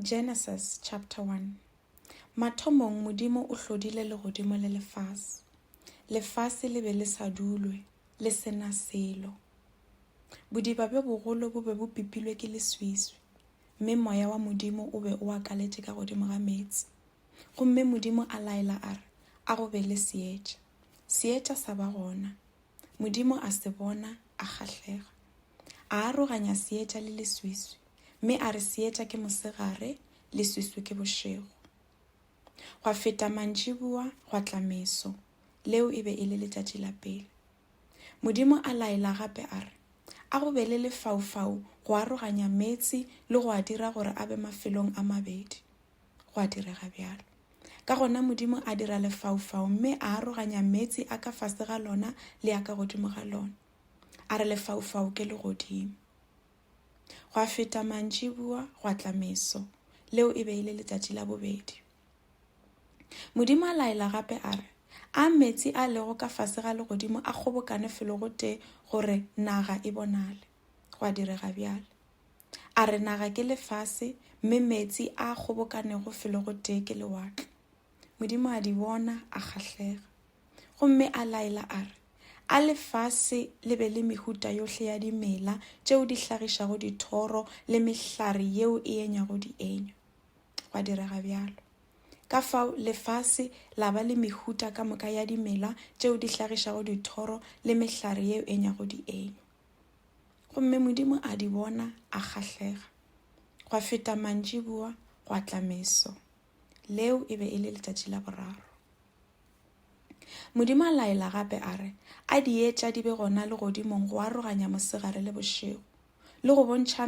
Genesis chapter 1. Mathomong Modimo o hlodile legodimo le lefase. Lefase le be le sa dulwe, le sena selo. Bodiba bjo bogolo bo be bo pipilwe ke leswiswi, mme moya wa Modimo o be o akaletše ka godimo ga metsi. Gomme Modimo a laela a re, a go be le seetša. Seetša sa ba gona. Modimo a se bona, a kgahlega. A aroganya seetša le leswiswi, mme a re seetša ke mosegare, leswiswi ke bošego. Gwa feta mantšiboa, gwa tla meso, leo e be e le letšatši la pele. Modimo a laela gape a re, a go be le lefaufau go aroganya metsi le go a dira gore a be mafelong a mabedi. Go a direga bjalo. Ka gona Modimo a dira lefaufau mme a aroganya metsi a ka fase ga lona le a ka godimo ga lona. A re lefaufau ke legodimo. Go a feta mantšiboa, gwa tla meso, leo e be e le letšatši la bobedi. Modimo a laela gape a re, a metsi a lego ka fase ga legodimo a kgobokane felo go tee gore naga e bonale. Go a direga bjale. A re naga ke lefase, mme metsi a kgobokanego felo go tee ke lewatle. Modimo a di bona, a kgahlega. Gomme a laela a re, a lefase le be le mehuta yohle ya dimela tšeo di hlagišago dithoro le mehlare yeo e enyago dienyo. Go a direga bjalo. Ka fao lefase la ba le mehuta ka moka ya dimela tšeo di hlagišago dithoro le mehlare yeo e enyago dienyo. Gomme Modimo a di bona, a kgahlega. Go a feta mantšiboa, go a tla meso, leo e be e le letšatši la boraro. Modimo a laela gape a re, a dietša di be gona legodimong go aroganya mosegare le bošego, le go bontšha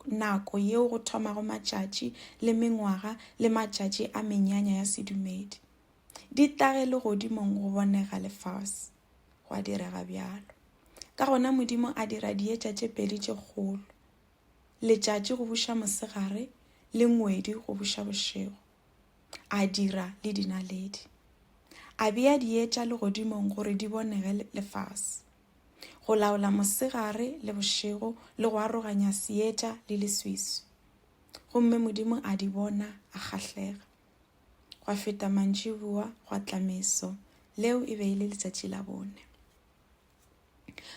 nako yeo go thomago matšatši le mengwaga le matšatši a menyanya ya sedumedi. Di tlage legodimong go bonega lefase. Go a direga bjalo. Ka gona Modimo a dira dietša tše pedi tše kgolo, letšatši go buša mosegare le ngwedi go buša bošego. A dira le dinaledi. A bea dietša legodimong gore di bonege lefase, go laola mosegare le bošego le go aroganya seetša le leswiswi. Gomme Modimo a di bona, a kgahlega. Go a feta mantšiboa, go a tla meso, leo e be e le letšatši la bone.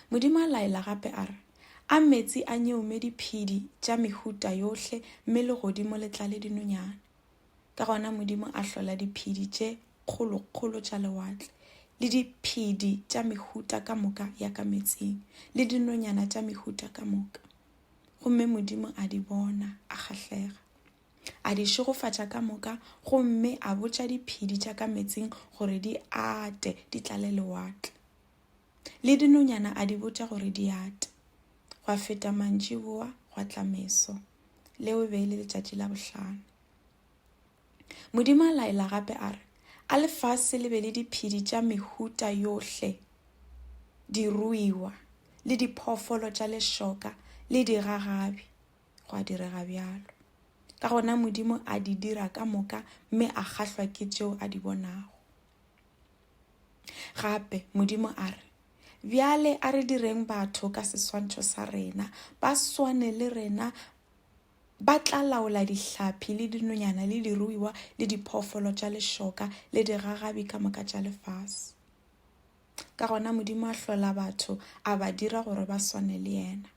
Modimo a laela gape a re, a metsi a nyeume diphedi tša mehuta yohle mme legodimo le tlale dinonyane. Ka gona Modimo a hlola diphedi tše kgolo-kgolo tša lewatle, le diphedi tša mehuta ka moka ya ka metsing, le dinonyana tša mehuta ka moka. Gomme Modimo a di bona, a kgahlega. A di šegofatša ka moka, gomme a botša diphedi tša ka metsing gore di ate di tlale lewatle. Le dinonyana a di botša gore di ate. Go a feta mantšiboa, go a tla meso, leo be le letšatši la bohlano. Modimo a laela gape a re, a lefase le be le diphedi tša mehuta yohle, diruiwa le diphoofolo tša lešoka le digagabi. Go a direga bjalo. Ka gona Modimo a di dira ka moka mme a kgahlwa ke tšeo a di bonago. Gape Modimo a re, bjale a re direng batho ka seswantšho sa rena, ba swane le rena, ba tla laola dihlapi le dinonyana le diruiwa le diphoofolo tša lešoka le digagabi ka moka tša lefase. Ka gona Modimo a hlola batho, a ba dira gore ba swane le yena.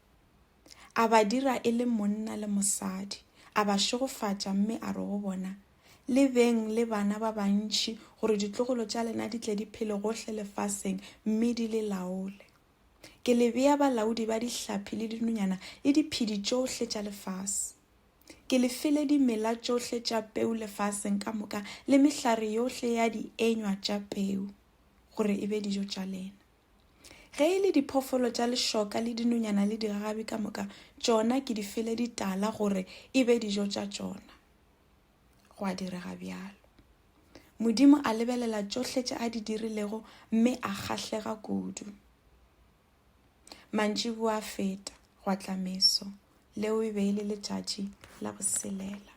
A ba dira e le monna le mosadi, a ba šegofatša mme a re go bona, le beng le bana ba bantši gore ditlogolo tša lena di tle di phele gohle lefaseng mme di le laole. Ke le bea balaodi ba dihlapi le dinonyana le diphedi tšohle tša lefase. Ke le file dimela tšohle tša peu lefaseng ka moka le mehlare yohle ya dienywa tša peu, gore e be dijo tša lena. Ge e le diphoofolo tša lešoka le dinonyana le digagabi ka moka, tšona ke di file ditala gore e be dijo tša tšona. Go a direga bjalo. Modimo a lebelela tšohle tše a di dirilego mme a kgahlega kudu. Mantšiboa a feta, go a tla meso, leo e be e le letšatši la boselela.